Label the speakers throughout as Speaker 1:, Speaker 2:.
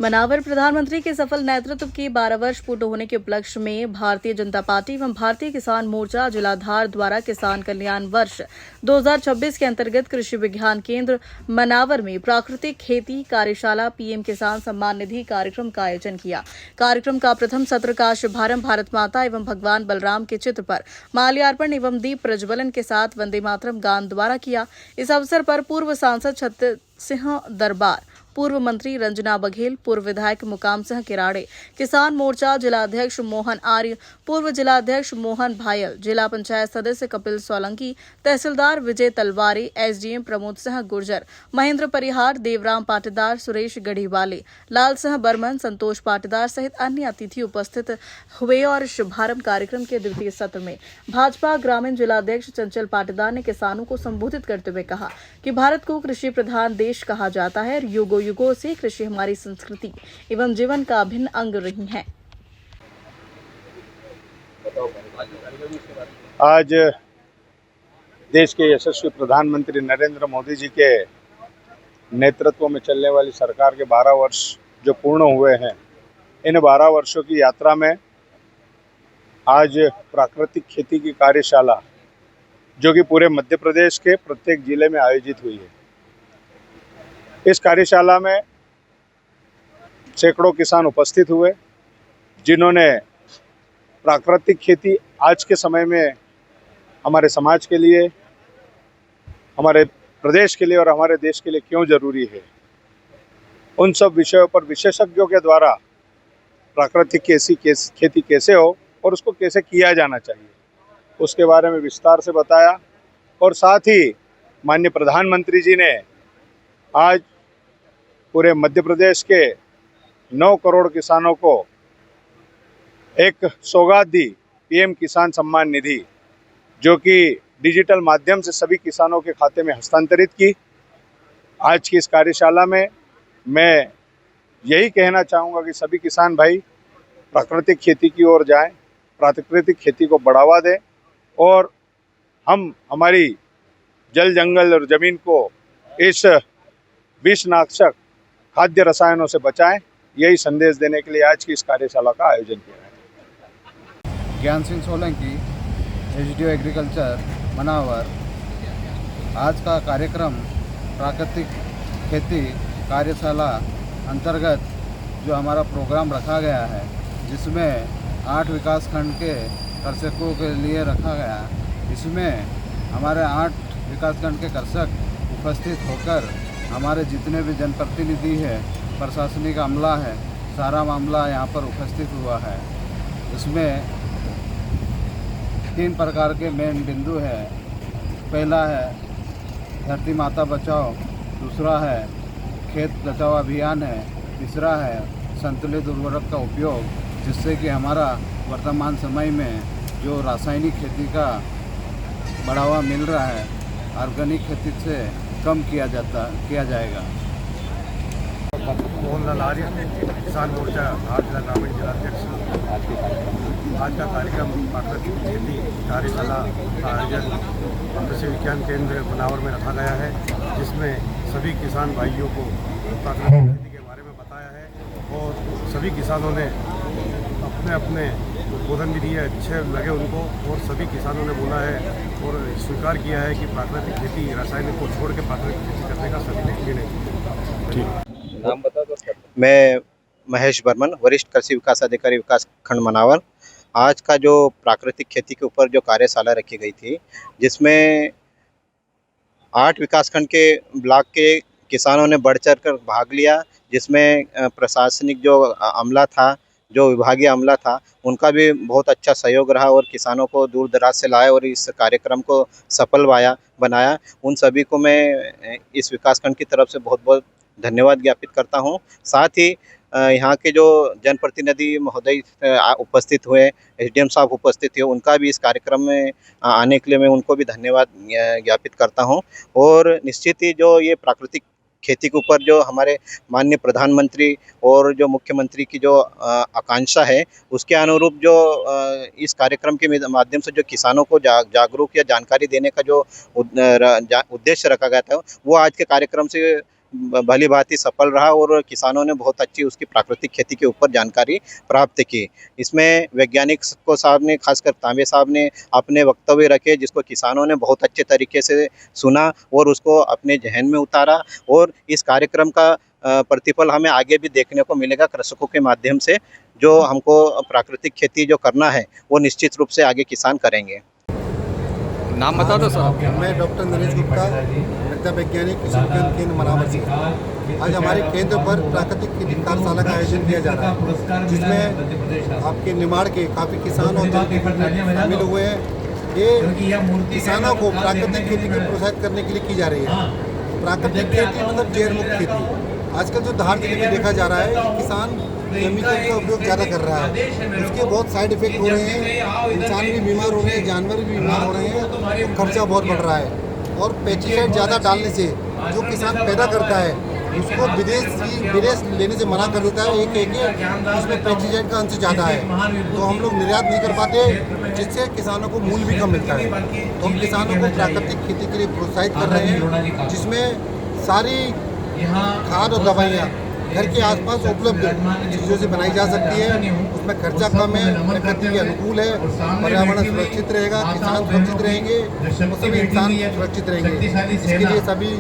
Speaker 1: मनावर प्रधानमंत्री के सफल नेतृत्व के 12 वर्ष पूर्ण होने के उपलक्ष्य में भारतीय जनता पार्टी एवं भारतीय किसान मोर्चा जिलाधार द्वारा किसान कल्याण वर्ष 2026 के अंतर्गत कृषि विज्ञान केंद्र मनावर में प्राकृतिक खेती कार्यशाला पीएम किसान सम्मान निधि कार्यक्रम का आयोजन किया। कार्यक्रम का प्रथम सत्र का शुभारंभ भारत माता एवं भगवान बलराम के चित्र पर माल्यार्पण एवं दीप प्रज्वलन के साथ वंदे मातरम गान द्वारा किया। इस अवसर पर पूर्व सांसद छत्तीस सिंह दरबार, पूर्व मंत्री रंजना बघेल, पूर्व विधायक मुकाम सिंह किराड़े, किसान मोर्चा जिलाध्यक्ष मोहन आर्य, पूर्व जिलाध्यक्ष मोहन भायल, जिला पंचायत सदस्य कपिल सोलंकी, तहसीलदार विजय तलवारे, एसडीएम प्रमोद सिंह गुर्जर, महेंद्र परिहार, देवराम पाटीदार, सुरेश गढ़ीवाले, लाल सिंह बर्मन, संतोष पाटीदार सहित अन्य अतिथि उपस्थित हुए। और शुभारंभ कार्यक्रम के द्वितीय सत्र में भाजपा ग्रामीण जिलाध्यक्ष चंचल पाटीदार ने किसानों को संबोधित करते हुए कहा कि भारत को कृषि प्रधान देश कहा जाता है और युगों से कृषि हमारी संस्कृति एवं जीवन का अभिन्न अंग रही है।
Speaker 2: आज देश के यशस्वी प्रधानमंत्री नरेंद्र मोदी जी के नेतृत्व में चलने वाली सरकार के 12 वर्ष जो पूर्ण हुए हैं, इन 12 वर्षों की यात्रा में आज प्राकृतिक खेती की कार्यशाला जो कि पूरे मध्य प्रदेश के प्रत्येक जिले में आयोजित हुई है। इस कार्यशाला में सैकड़ों किसान उपस्थित हुए, जिन्होंने प्राकृतिक खेती आज के समय में हमारे समाज के लिए, हमारे प्रदेश के लिए और हमारे देश के लिए क्यों जरूरी है, उन सब विषयों पर विशेषज्ञों के द्वारा प्राकृतिक खेती कैसे हो और उसको कैसे किया जाना चाहिए, उसके बारे में विस्तार से बताया। और साथ ही माननीय प्रधानमंत्री जी ने आज पूरे मध्य प्रदेश के 9 करोड़ किसानों को एक सौगात दी, पीएम किसान सम्मान निधि, जो कि डिजिटल माध्यम से सभी किसानों के खाते में हस्तांतरित की। आज की इस कार्यशाला में मैं यही कहना चाहूँगा कि सभी किसान भाई प्राकृतिक खेती की ओर जाएं, प्राकृतिक खेती को बढ़ावा दें और हम हमारी जल जंगल और ज़मीन को इस विषनाशक खाद्य रसायनों से बचाएं। यही संदेश देने के लिए आज की इस कार्यशाला का आयोजन किया है।
Speaker 3: ज्ञान सिंह सोलंकी, एसडीओ एग्रीकल्चर मनावर। आज का कार्यक्रम प्राकृतिक खेती कार्यशाला अंतर्गत जो हमारा प्रोग्राम रखा गया है, जिसमें 8 विकासखंड के कृषकों के लिए रखा गया। इसमें हमारे 8 विकासखंड के कृषक उपस्थित होकर हमारे जितने भी जनप्रतिनिधि है, प्रशासनिक अमला है, सारा मामला यहाँ पर उपस्थित हुआ है। इसमें 3 प्रकार के मेन बिंदु है। पहला है धरती माता बचाओ, दूसरा है खेत बचाओ अभियान है, तीसरा है संतुलित उर्वरक का उपयोग, जिससे कि हमारा वर्तमान समय में जो रासायनिक खेती का बढ़ावा मिल रहा है, ऑर्गेनिक खेती से कम किया जाएगा।
Speaker 4: मोहनलाल आर्य, किसान मोर्चा जिला ग्रामीण जिलाध्यक्ष। आज का कार्यक्रम प्राकृतिक खेती कार्यशाला का आयोजन कृषि विज्ञान केंद्र मनावर में रखा गया है, जिसमें सभी किसान भाइयों को प्राकृतिक खेती के बारे में बताया है और सभी किसानों ने अपने अपने उद्बोधन भी दिए, अच्छे लगे उनको। और सभी किसानों ने बोला है और स्वीकार किया है कि प्राकृतिक खेती रासायनिक को छोड़ के प्राकृतिक खेती करने का सभी ने निर्णय किया।
Speaker 5: नाम बता दो। मैं महेश बर्मन, वरिष्ठ कृषि विकास अधिकारी विकास खंड मनावर। आज का जो प्राकृतिक खेती के ऊपर जो कार्यशाला रखी गई थी, जिसमें 8 विकासखंड के ब्लॉक के किसानों ने बढ़ चढ़ कर भाग लिया, जिसमें प्रशासनिक जो अमला था, जो विभागीय अमला था, उनका भी बहुत अच्छा सहयोग रहा और किसानों को दूर दराज से लाया और इस कार्यक्रम को सफल बनाया। उन सभी को मैं इस विकासखंड की तरफ से बहुत बहुत धन्यवाद ज्ञापित करता हूं। साथ ही यहाँ के जो जनप्रतिनिधि महोदय उपस्थित हुए, एसडीएम साहब उपस्थित हुए, उनका भी इस कार्यक्रम में आने के लिए मैं उनको भी धन्यवाद ज्ञापित करता हूं। और निश्चित ही जो ये प्राकृतिक खेती के ऊपर जो हमारे माननीय प्रधानमंत्री और जो मुख्यमंत्री की जो आकांक्षा है, उसके अनुरूप जो इस कार्यक्रम के माध्यम से जो किसानों को जागरूक या जानकारी देने का जो उद्देश्य रखा गया था, वो आज के कार्यक्रम से भली भांति सफल रहा और किसानों ने बहुत अच्छी उसकी प्राकृतिक खेती के ऊपर जानकारी प्राप्त की। इसमें वैज्ञानिक को साहब ने, खासकर तांबे साहब ने अपने वक्तव्य रखे, जिसको किसानों ने बहुत अच्छे तरीके से सुना और उसको अपने जहन में उतारा। और इस कार्यक्रम का प्रतिफल हमें आगे भी देखने को मिलेगा कृषकों के माध्यम से। जो हमको प्राकृतिक खेती जो करना है वो निश्चित रूप से आगे किसान करेंगे।
Speaker 6: नाम बता दो सर।
Speaker 3: मैं डॉक्टर नरेश गुप्ता, मृदा वैज्ञानिक कृषि विज्ञान केंद्र मनावर से। आज हमारे केंद्र पर प्राकृतिक खेती कार्यशाला का आयोजन किया जा रहा है, जिसमें आपके निमाड़ के काफ़ी किसान और जनप्रतिनिधि शामिल हुए हैं। ये किसानों को प्राकृतिक खेती को प्रोत्साहित करने के लिए की जा रही है। प्राकृतिक खेती मतलब जैर मुक्त खेती। आजकल जो धार जिले में देखा जा रहा है कि किसान केमिकल का उपयोग ज़्यादा कर रहा है, उसके बहुत साइड इफेक्ट हो रहे हैं, इंसान भी बीमार हो रहे हैं, जानवर भी बीमार हो रहे हैं, तो खर्चा बहुत बढ़ रहा है। और पेस्टिसाइड ज़्यादा डालने से जो किसान पैदा करता है उसको विदेश लेने से मना कर देता है, एक उसमें पेस्टिसाइड का अंश ज़्यादा है, तो हम लोग निर्यात नहीं कर पाते, जिससे किसानों को मूल्य भी कम मिलता है। तो हम किसानों को प्राकृतिक खेती के लिए प्रोत्साहित कर रहे हैं, जिसमें सारी खाद और दवाइयाँ घर के आसपास उपलब्ध चीज़ों से बनाई जा सकती है। उसमें खर्चा कम है, प्रकृति के अनुकूल है, पर्यावरण सुरक्षित रहेगा, किसान सुरक्षित रहेंगे और सभी इंसान सुरक्षित रहेंगे। इसके लिए सभी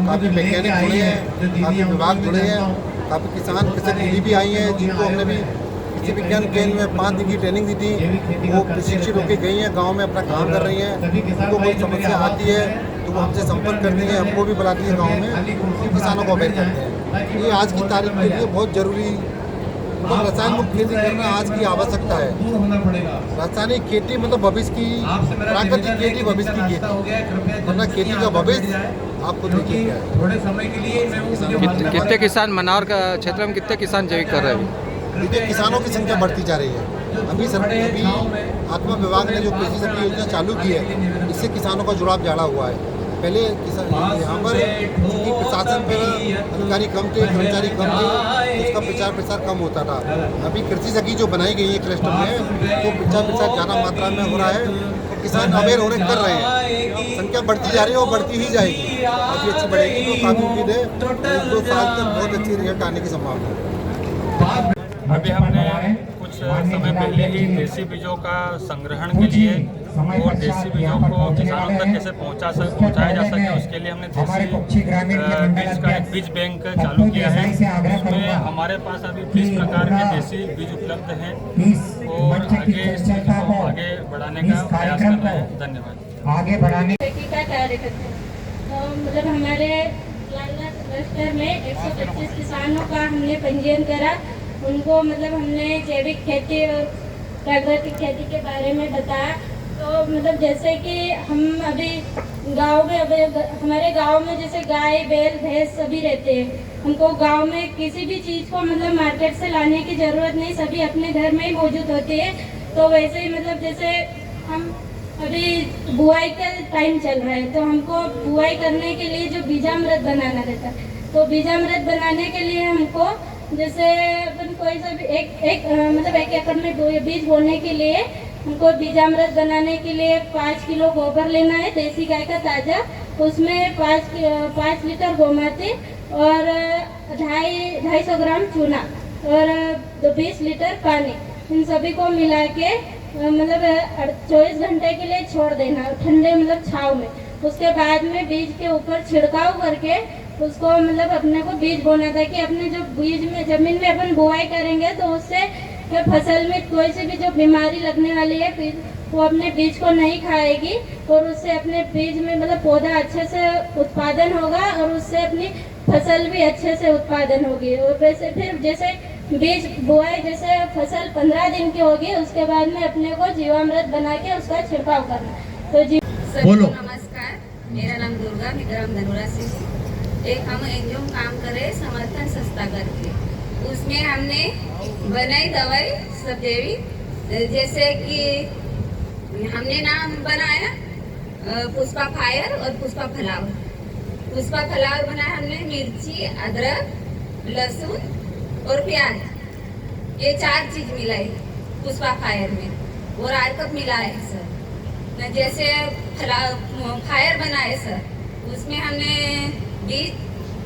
Speaker 3: काफ़ी वैज्ञानिक जुड़े हैं, काफ़ी विभाग जुड़े हैं, काफ़ी किसान कृषक दीदी भी आई हैं, जिनको हमने भी कृषि विज्ञान केंद्र में 5 दिन की ट्रेनिंग दी थी। वो प्रशिक्षित होकर गई हैं, गाँव में अपना काम कर रही हैं। उनको कोई समस्या आती है तो वो हमसे संपर्क करती हैं, हमको भी बुलाती है गाँव में, किसानों को अवेयर करते हैं। ये आज की तारीख के लिए बहुत जरूरी, मतलब रसायन मुक्त खेती करना आज की आवश्यकता है। रासायनिक खेती मतलब भविष्य की, प्राकृतिक खेती भविष्य की खेती, वरना खेती का भविष्य आपको देखिए क्या है।
Speaker 6: कितने किसान मनावर का क्षेत्र में कितने किसान जैविक कर रहे हैं?
Speaker 3: देखिए किसानों की संख्या बढ़ती जा रही है। अभी आत्मा विभाग ने जो कृषि शक्ति योजना चालू की है, इससे किसानों का जुड़ाव ज़्यादा हुआ है। पहले यहाँ पर प्रशासन पर अधिकारी कम थे, कर्मचारी कम थे, उसका प्रचार प्रसार कम होता था। अभी कृषि सखी जो बनाई गई है क्लस्टर में, तो प्रचार प्रसार ज़्यादा मात्रा में हो रहा है, तो किसान अवेयर होने कर रहे हैं। संख्या बढ़ती जा रही है और बढ़ती ही जाएगी, काफ़ी अच्छी बढ़ेगी। तो काफ़ी उम्मीद है 1-2 साल तक बहुत अच्छी रिजल्ट आने की संभावना है।
Speaker 7: अभी हमने कुछ समय पहले ही देसी बीजों का संग्रहण के लिए और देसी बीजों को किसानों तक कैसे पहुंचाया जा सके, उसके लिए हमने देसी बीज का एक बीज बैंक चालू किया है। उसमें हमारे पास अभी 20 प्रकार के देसी बीज उपलब्ध हैं और आगे इस चीज़ को आगे बढ़ाने का प्रयास कर रहे हैं। धन्यवाद।
Speaker 8: आगे बढ़ाने का कार्य करते हैं, तो मतलब हमारे क्लस्टर में 125 किसानों का हमने पंजीयन करा। उनको मतलब हमने जैविक खेती और प्राकृतिक खेती के बारे में बताया। तो मतलब जैसे कि हम अभी गांव में, हमारे गांव में जैसे गाय बैल भैंस सभी रहते हैं, हमको गांव में किसी भी चीज़ को मतलब मार्केट से लाने की ज़रूरत नहीं, सभी अपने घर में ही मौजूद होती है। तो वैसे ही मतलब जैसे हम अभी बुआई का टाइम चल रहा है, तो हमको बुआई करने के लिए जो बीजामृत बनाना रहता है, तो बीजामृत बनाने के लिए हमको जैसे अपन कोई सा भी मतलब 1 एकड़ में 2 बीज बोने के लिए हमको बीजामृत बनाने के लिए 5 किलो गोबर लेना है, देसी गाय का ताज़ा। उसमें 5 लीटर गोमाते और 250 ग्राम चूना और 20 लीटर पानी, इन सभी को मिला के मतलब 24 घंटे के लिए छोड़ देना ठंडे मतलब छाँव में। उसके बाद में बीज के ऊपर छिड़काव करके उसको मतलब अपने को बीज बोना था कि अपने जो बीज में ज़मीन में अपन बुआई करेंगे तो उससे फसल में कोई सी भी जो बीमारी लगने वाली है वो अपने बीज को नहीं खाएगी और उससे अपने बीज में मतलब पौधा अच्छे से उत्पादन होगा और उससे अपनी फसल भी अच्छे से उत्पादन होगी। और वैसे फिर जैसे बीज बुआई जैसे फसल 15 दिन की होगी, उसके बाद में अपने को जीवामृत बना के उसका छिड़काव करना। तो
Speaker 9: बोलो। नमस्कार, मेरा नाम दुर्गा, मैं ग्राम धनुरा से हूँ। एक हम एनजीओ में काम करे समर्थन संस्था करके, उसमें हमने बनाई दवाई सब जैविक, जैसे कि हमने नाम बनाया पुष्पा फायर और पुष्पा फलावर। पुष्पा फलावर बनाया हमने मिर्ची, अदरक, लहसुन और प्याज, ये 4 चीज मिलाई पुष्पा फायर में। और आरकप मिला है सर। जैसे फायर बनाए सर, उसमें हमने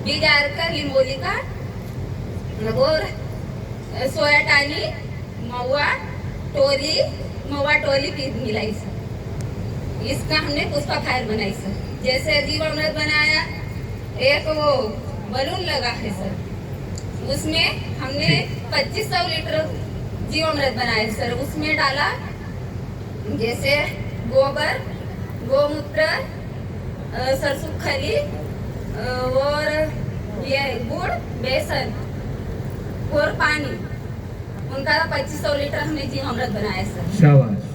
Speaker 9: बीज आरकर लिंबोली का और सोया टानी महुआ टोली पीस मिलाई सर। इसका हमने पुष्पा फायर बनाई सर। जैसे जीवामृत बनाया, एक वो बलून लगा है सर, उसमें हमने 2500 लीटर जीवामृत बनाया सर। उसमें डाला जैसे गोबर, गोमूत्र, सरसों खली और ये गुड़, बेसन और पानी, उनका 2500 लीटर हमने जीवामृत बनाया सर।
Speaker 10: शाबाश।